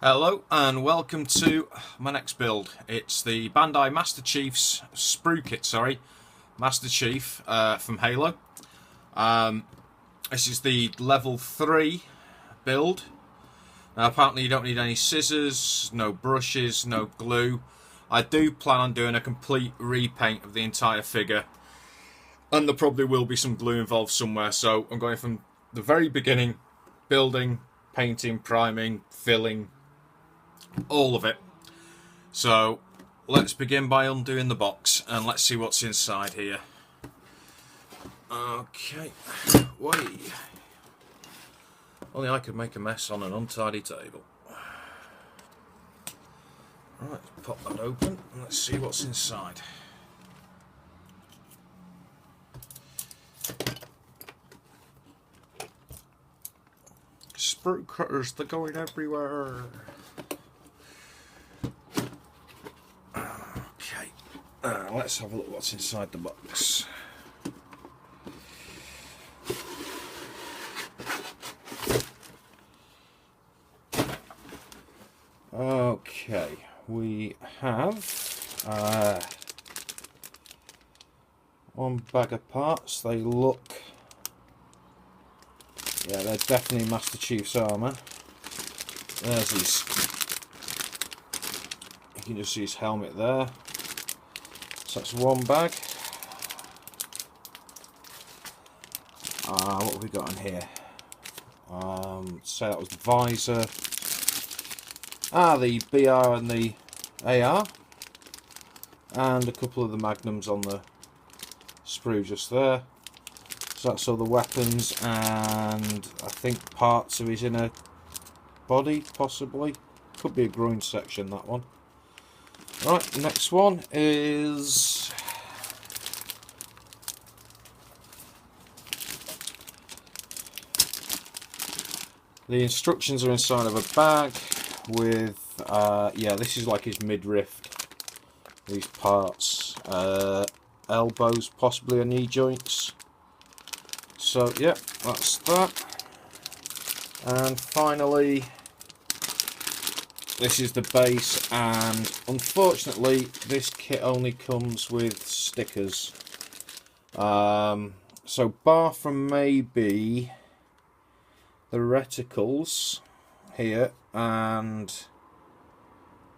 Hello and welcome to my next build. It's the Bandai MasterChief's SPRUKITS, MasterChief from Halo. This is the level 3 build. Now apparently you don't need any scissors, no brushes, no glue. I do plan on doing a complete repaint of the entire figure, and there probably will be some glue involved somewhere, so I'm going from the very beginning, building, painting, priming, filling, all of it. So let's begin by undoing the box and let's see what's inside here. Okay, wait. Only I could make a mess on an untidy table. Right, pop that open and let's see what's inside. Sprue cutters, they're going everywhere. Okay, let's have a look what's inside the box. Okay, we have one bag of parts. They look, yeah, they're definitely Master Chief's armour. There's his, you can just see his helmet there. So that's one bag. What have we got in here? So that was the visor. The BR and the AR. And a couple of the magnums on the sprue just there. So that's all the weapons, and I think parts of his inner body, possibly. Could be a groin section, that one. Right, next one is the instructions are inside of a bag with, yeah, this is like his midriff, these parts, elbows, possibly, or knee joints. So, yeah, that's that. And finally, this is the base, and unfortunately this kit only comes with stickers. So bar from maybe the reticles here and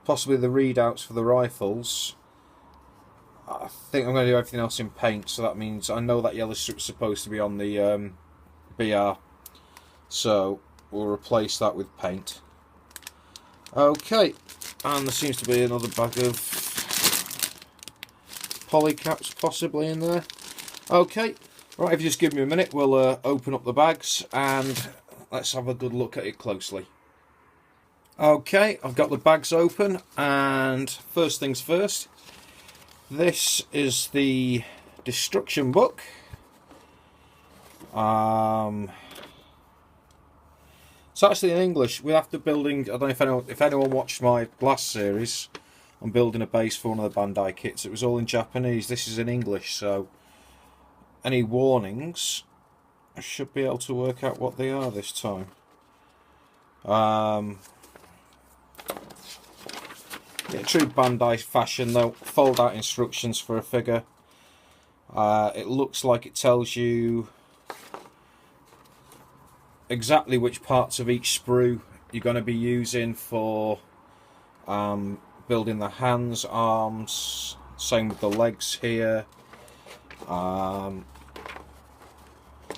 possibly the readouts for the rifles, I think I'm going to do everything else in paint. So that means I know that yellow strip's supposed to be on the BR, so we'll replace that with paint. Okay, and there seems to be another bag of polycaps possibly in there. Okay, right, if you just give me a minute, we'll open up the bags and let's have a good look at it closely. Okay, I've got the bags open, and first things first, this is the destruction book. It's actually in English. We have to building. I don't know if anyone watched my last series. I'm building a base for one of the Bandai kits. It was all in Japanese. This is in English, so any warnings, I should be able to work out what they are this time. Yeah, true Bandai fashion though. Fold out instructions for a figure. It looks like it tells you exactly which parts of each sprue you're going to be using for building the hands, arms, same with the legs here.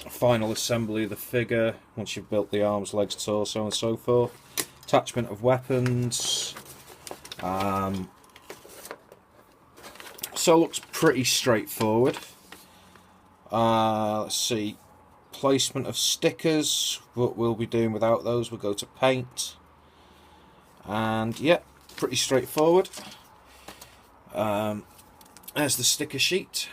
Final assembly of the figure once you've built the arms, legs, torso and so forth. Attachment of weapons. So it looks pretty straightforward. Let's see. Placement of stickers, what we'll be doing without those, we'll go to paint, and yeah, pretty straightforward. There's the sticker sheet.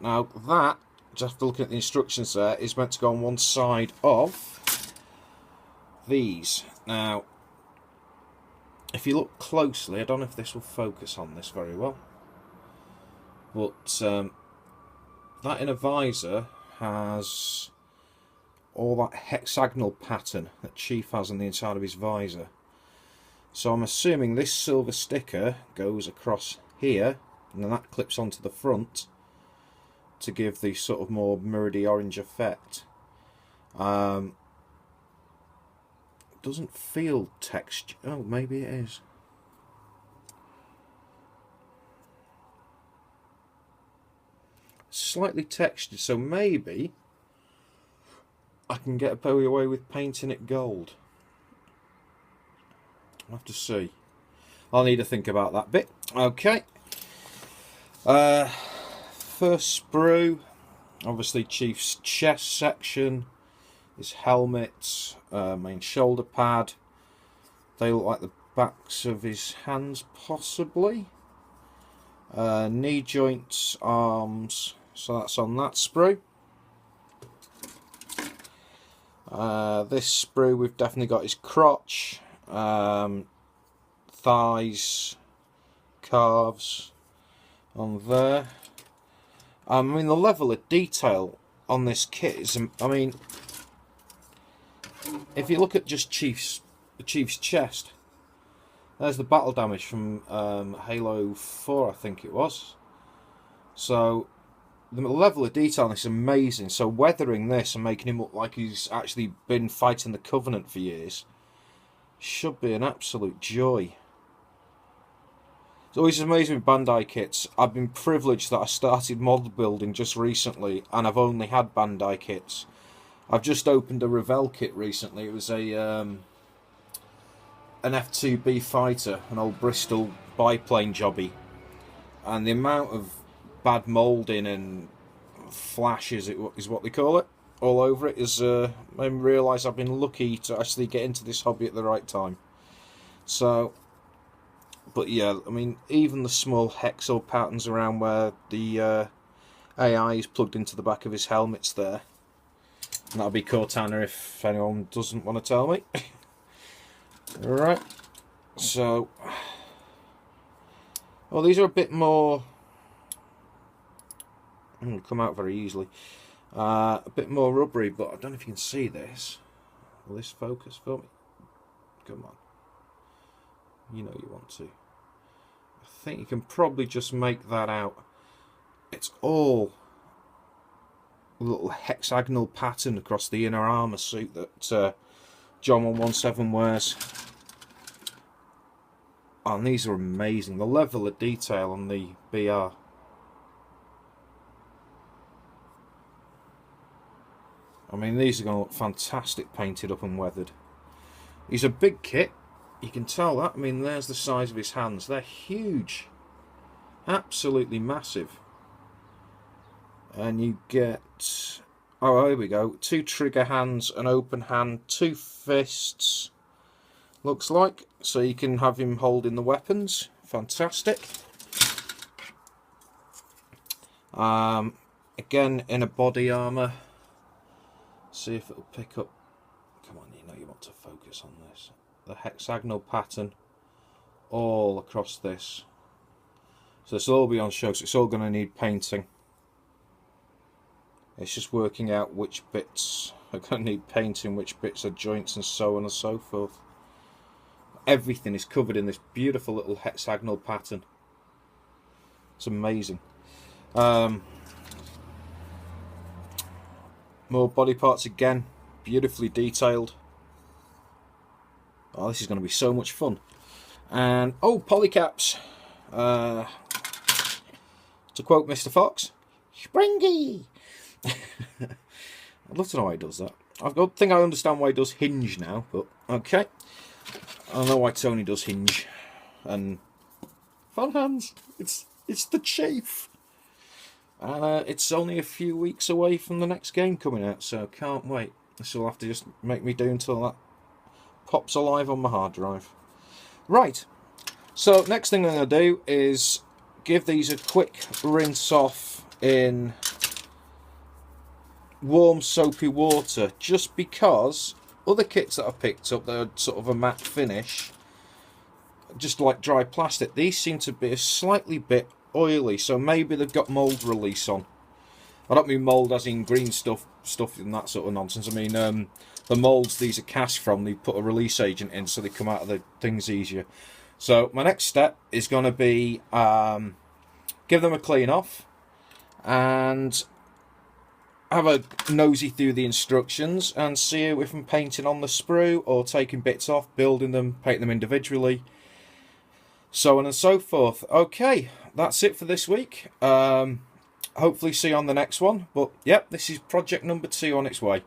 Now that, just after looking at the instructions there, is meant to go on one side of these. Now if you look closely, I don't know if this will focus on this very well, but that inner visor has all that hexagonal pattern that Chief has on the inside of his visor. So I'm assuming this silver sticker goes across here, and then that clips onto the front to give the sort of more murdy orange effect. Doesn't feel texture. Oh, maybe it is. Slightly textured, so maybe I can get away with painting it gold. I'll have to see. I'll need to think about that bit. Okay. First sprue, obviously Chief's chest section, his helmet, main shoulder pad. They look like the backs of his hands, possibly. Knee joints, arms, so that's on that sprue. This sprue, we've definitely got his crotch, thighs, calves on there. I mean, the level of detail on this kit is, I mean, if you look at just the Chief's chest, there's the battle damage from Halo 4, I think it was. So the level of detail on this is amazing. So weathering this and making him look like he's actually been fighting the Covenant for years should be an absolute joy. It's always amazing with Bandai kits. I've been privileged that I started mod building just recently, and I've only had Bandai kits. I've just opened a Revell kit recently. It was an F2B fighter, an old Bristol biplane jobby, and the amount of bad moulding and flashes is what they call it all over it is made me realise I've been lucky to actually get into this hobby at the right time. So, but yeah, I mean, even the small hexel patterns around where the AI is plugged into the back of his helmet's there. And that'll be Cortana if anyone doesn't want to tell me. Alright, so, well, these are a bit more, come out very easily, a bit more rubbery, but I don't know if you can see this. Will this focus for me? Come on, you know you want to. I think you can probably just make that out. It's all a little hexagonal pattern across the inner armour suit that John 117 wears. Oh, and these are amazing. The level of detail on the BR. I mean, these are going to look fantastic painted up and weathered. He's a big kit. You can tell that. I mean, there's the size of his hands. They're huge. Absolutely massive. And you get, oh, here we go, 2 trigger hands, an open hand, 2 fists, looks like, so you can have him holding the weapons. Fantastic. Again, in a body armour. See if it'll pick up. Come on, you know you want to focus on this. The hexagonal pattern all across this. So this will all be on show, so it's all going to need painting. It's just working out which bits are going to need painting, which bits are joints, and so on and so forth. Everything is covered in this beautiful little hexagonal pattern. It's amazing. More body parts again, beautifully detailed. Oh, this is going to be so much fun. And, oh, polycaps. To quote Mr. Fox, Springy! I'd love to know why he does that. I think I understand why he does hinge now, but okay. I know why Tony does hinge. And fun hands. It's the Chief. And it's only a few weeks away from the next game coming out, so can't wait. This will have to just make me do until that pops alive on my hard drive. Right. So next thing I'm going to do is give these a quick rinse off in warm soapy water, just because other kits that I picked up that are sort of a matte finish, just like dry plastic, these seem to be a slightly bit oily, so maybe they've got mould release on. I don't mean mould as in green stuff and that sort of nonsense. I mean the moulds these are cast from, they put a release agent in so they come out of the things easier. So my next step is going to be give them a clean off and have a nosy through the instructions and see if I'm painting on the sprue or taking bits off, building them, painting them individually, so on and so forth. Okay, that's it for this week. Hopefully see you on the next one. But yep, this is project number 2 on its way.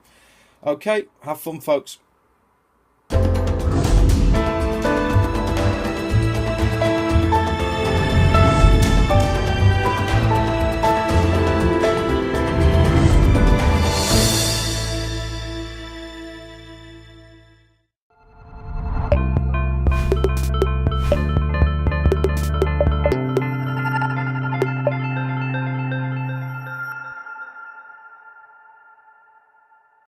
Okay, have fun, folks.